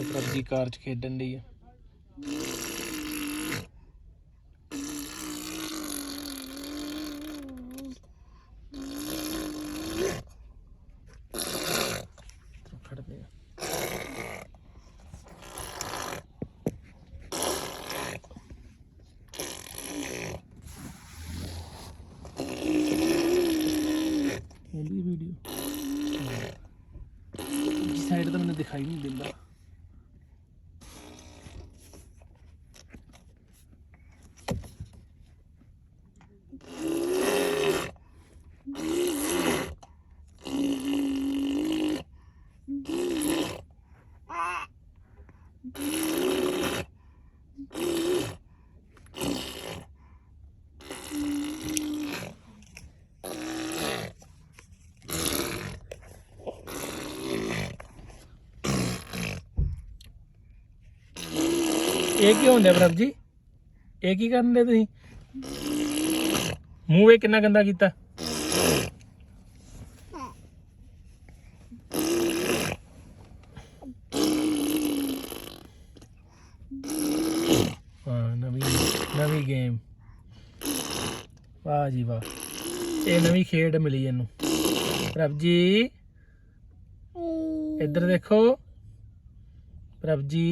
प्रभजी car च खेडन दी है। Video side तो मैंने दिखाई नहीं दिंदा। ये की होंदे प्रभजी, ये की करन दे तुसीं? मूंह वे किन्ना गंदा कीता। हाँ नवी गेम, वाह जी वाह, ये नवी खेड मिली इनू। प्रभजी इधर देखो, प्रभजी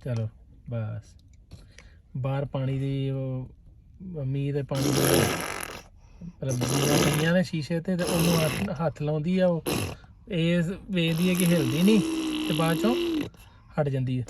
चलो बस बाहर पानी दी मींह दे पानी पईयां ने शीशे ते ओनू हत्थ लाउंदी आ, वो वेखदी है कि हिलदी नहीं ते बाद चों हट जांदी है।